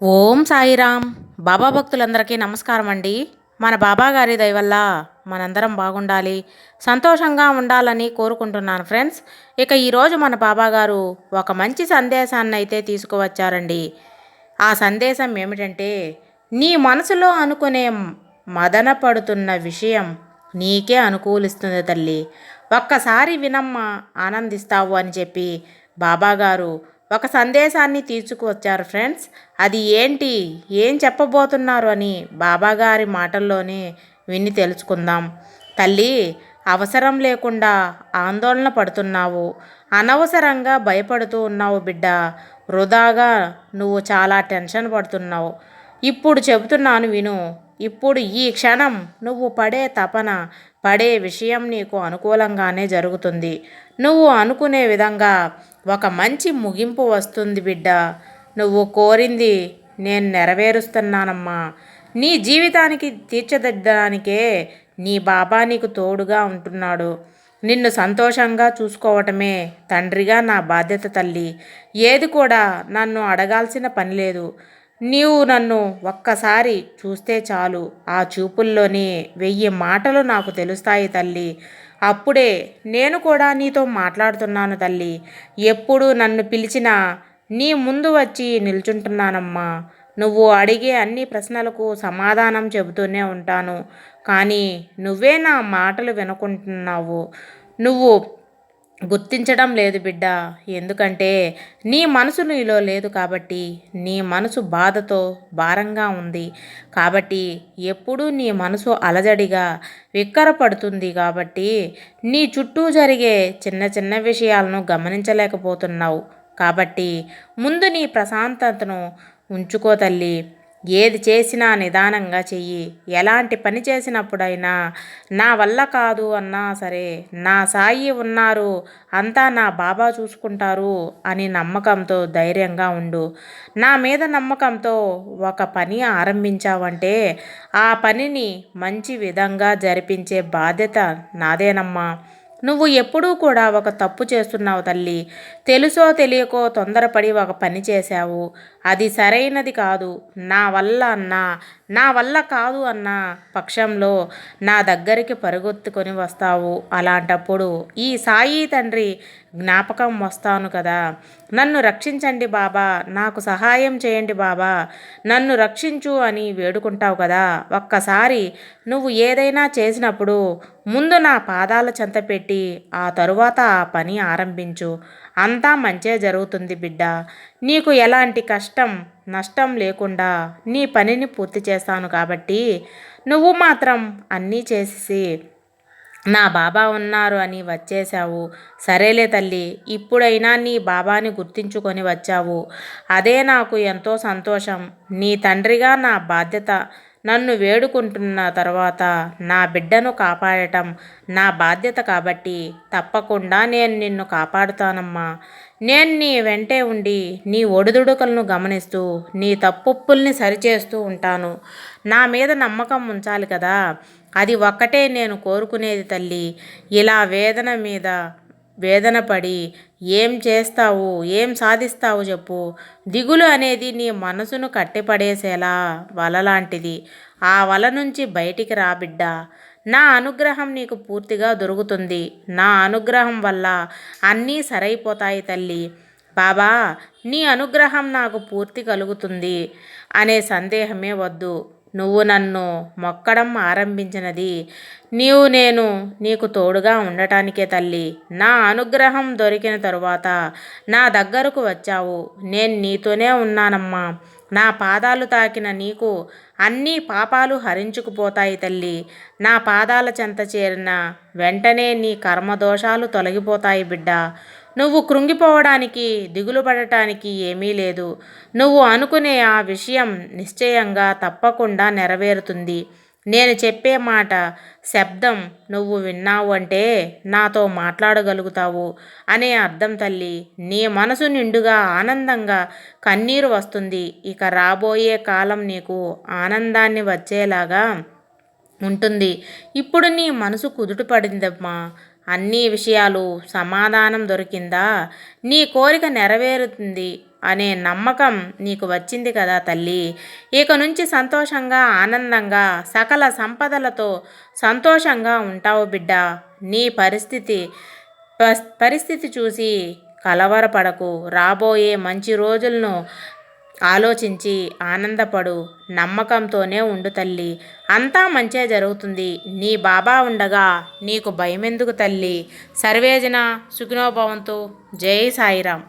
ఓం సాయిరామ్. బాబా భక్తులందరికీ నమస్కారం అండి. మన బాబా గారి దయ వల్ల మనందరం బాగుండాలి, సంతోషంగా ఉండాలని కోరుకుంటున్నాను ఫ్రెండ్స్. ఇక ఈరోజు మన బాబా గారు ఒక మంచి సందేశాన్ని అయితే తీసుకువచ్చారండి. ఆ సందేశం ఏమిటంటే, నీ మనసులో అనుకునే మదన పడుతున్న విషయం నీకే అనుకూలిస్తుంది తల్లి. ఒక్కసారి వినమ్మా, ఆనందిస్తావు అని చెప్పి బాబాగారు ఒక సందేశాన్ని తీసుకువచ్చారు ఫ్రెండ్స్. అది ఏంటి, ఏం చెప్పబోతున్నారు అని బాబాగారి మాటల్లోనే విని తెలుసుకుందాం. తల్లి, అవసరం లేకుండా ఆందోళన పడుతున్నావు, అనవసరంగా భయపడుతూ ఉన్నావు బిడ్డ. వృధాగా నువ్వు చాలా టెన్షన్ పడుతున్నావు. ఇప్పుడు చెబుతున్నాను విను. ఇప్పుడు ఈ క్షణం నువ్వు పడే తపన, పడే విషయం నీకు అనుకూలంగానే జరుగుతుంది. నువ్వు అనుకునే విధంగా ఒక మంచి ముగింపు వస్తుంది బిడ్డ. నువ్వు కోరింది నేను నెరవేరుస్తున్నానమ్మా. నీ జీవితానికి తీర్చిదిద్దడానికే నీ బాబా నీకు తోడుగా ఉంటున్నాడు. నిన్ను సంతోషంగా చూసుకోవటమే తండ్రిగా నా బాధ్యత తల్లి. ఏది కూడా నన్ను అడగాల్సిన పని లేదు. నీవు నన్ను ఒక్కసారి చూస్తే చాలు, ఆ చూపుల్లోనే 1000 మాటలు నాకు తెలుస్తాయి తల్లి. అప్పుడే నేను కూడా నీతో మాట్లాడుతున్నాను తల్లి. ఎప్పుడు నన్ను పిలిచినా నీ ముందు వచ్చి నిల్చుంటున్నానమ్మా. నువ్వు అడిగే అన్ని ప్రశ్నలకు సమాధానం చెబుతూనే ఉంటాను. కానీ నువ్వే నా మాటలు వినుకుంటున్నావు. నువ్వు గుర్తించడం లేదు బిడ్డ. ఎందుకంటే నీ మనసు నీలో లేదు కాబట్టి. నీ మనసు బాధతో భారంగా ఉంది కాబట్టి, ఎప్పుడూ నీ మనసు అలజడిగా విక్కరపడుతుంది కాబట్టి, నీ చుట్టూ జరిగే చిన్న చిన్న విషయాలను గమనించలేకపోతున్నావు. కాబట్టి ముందు నీ ప్రశాంతతను ఉంచుకో తల్లి. ఏది చేసినా నిదానంగా చెయ్యి. ఎలాంటి పని చేసినప్పుడైనా నా వల్ల కాదు అన్నా సరే, నా సాయి ఉన్నారు, అంతా నా బాబా చూసుకుంటారు అని నమ్మకంతో ధైర్యంగా ఉండు. నా మీద నమ్మకంతో ఒక పని ఆరంభించావంటే ఆ పనిని మంచి విధంగా జరిపించే బాధ్యత నాదేనమ్మా. నువ్వు ఎప్పుడూ కూడా ఒక తప్పు చేస్తున్నావు తల్లి. తెలుసో తెలియకో తొందరపడి ఒక పని చేశావు. అది సరైనది కాదు. నా వల్ల కాదు అన్న పక్షంలో నా దగ్గరికి పరుగెత్తుకొని వస్తావు. అలాంటప్పుడు ఈ సాయి తండ్రి జ్ఞాపకం వస్తాను కదా. నన్ను రక్షించండి బాబా, నాకు సహాయం చేయండి బాబా, నన్ను రక్షించు అని వేడుకుంటావు కదా. ఒక్కసారి నువ్వు ఏదైనా చేసినప్పుడు ముందు నా పాదాల చెంత పెట్టి ఆ తరువాత ఆ పని ఆరంభించు. అంతా మంచే జరుగుతుంది బిడ్డ. నీకు ఎలాంటి కష్టం నష్టం లేకుండా నీ పనిని పూర్తి చేస్తాను కాబట్టి నువ్వు మాత్రం అన్నీ చేసి నా బాబా ఉన్నారు అని వచ్చేశావు. సరేలే తల్లి, ఇప్పుడైనా నీ బాబాని గుర్తించుకొని వచ్చావు. అదే నాకు ఎంతో సంతోషం. నీ తండ్రిగా నా బాధ్యత. నన్ను వేడుకుంటున్న తర్వాత నా బిడ్డను కాపాడటం నా బాధ్యత కాబట్టి తప్పకుండా నేను నిన్ను కాపాడుతానమ్మా. నేను నీ వెంటే ఉండి నీ ఒడిదుడుకులను గమనిస్తూ నీ తప్పుల్ని సరిచేస్తూ ఉంటాను. నా మీద నమ్మకం ఉంచాలి కదా. అది ఒక్కటే నేను కోరుకునేది తల్లి. ఇలా వేదన మీద వేదన పడి ఏం చేస్తావు, ఏం సాధిస్తావు చెప్పు. దిగులు అనేది నీ మనసును కట్టిపడేసేలా వల లాంటిది. ఆ వల నుంచి బయటికి రా బిడ్డ. నా అనుగ్రహం నీకు పూర్తిగా దొరుకుతుంది. నా అనుగ్రహం వల్ల అన్నీ సరైపోతాయి తల్లి. బాబా, నీ అనుగ్రహం నాకు పూర్తి కలుగుతుంది అనే సందేహమే వద్దు. నువ్వు నన్ను మొక్కడం ఆరంభించినది నేను నీకు తోడుగా ఉండటానికే తల్లి. నా అనుగ్రహం దొరికిన తరువాత నా దగ్గరకు వచ్చావు. నేను నీతోనే ఉన్నానమ్మా. నా పాదాలు తాకిన నీకు అన్ని పాపాలు హరించుకుపోతాయి తల్లి. నా పాదాల చెంత చేరిన వెంటనే నీ కర్మదోషాలు తొలగిపోతాయి బిడ్డ. నువ్వు కృంగిపోవడానికి, దిగులు పడటానికి ఏమీ లేదు. నువ్వు అనుకునే ఆ విషయం నిశ్చయంగా తప్పకుండా నెరవేరుతుంది. నేను చెప్పే మాట శబ్దం నువ్వు విన్నావు అంటే నాతో మాట్లాడగలుగుతావు అనే అర్థం తల్లి. నీ మనసు నిండుగా ఆనందంగా కన్నీరు వస్తుంది. ఇక రాబోయే కాలం నీకు ఆనందాన్ని వచ్చేలాగా ఉంటుంది. ఇప్పుడు నీ మనసు కుదుట పడిందమ్మా. అన్ని విషయాలు సమాధానం దొరికిందా? నీ కోరిక నెరవేరుతుంది. అనే నమ్మకం నీకు వచ్చింది కదా తల్లి. ఇక నుంచి సంతోషంగా ఆనందంగా సకల సంపదలతో సంతోషంగా ఉంటావు బిడ్డ. నీ పరిస్థితి చూసి కలవరపడకు. రాబోయే మంచి రోజులను ఆలోచించి ఆనందపడు. నమ్మకంతోనే ఉండు తల్లి. అంతా మంచే జరుగుతుంది. నీ బాబా ఉండగా నీకు భయమెందుకు తల్లి. సర్వేజన సుఖినో భవంతు. జై సాయిరాం.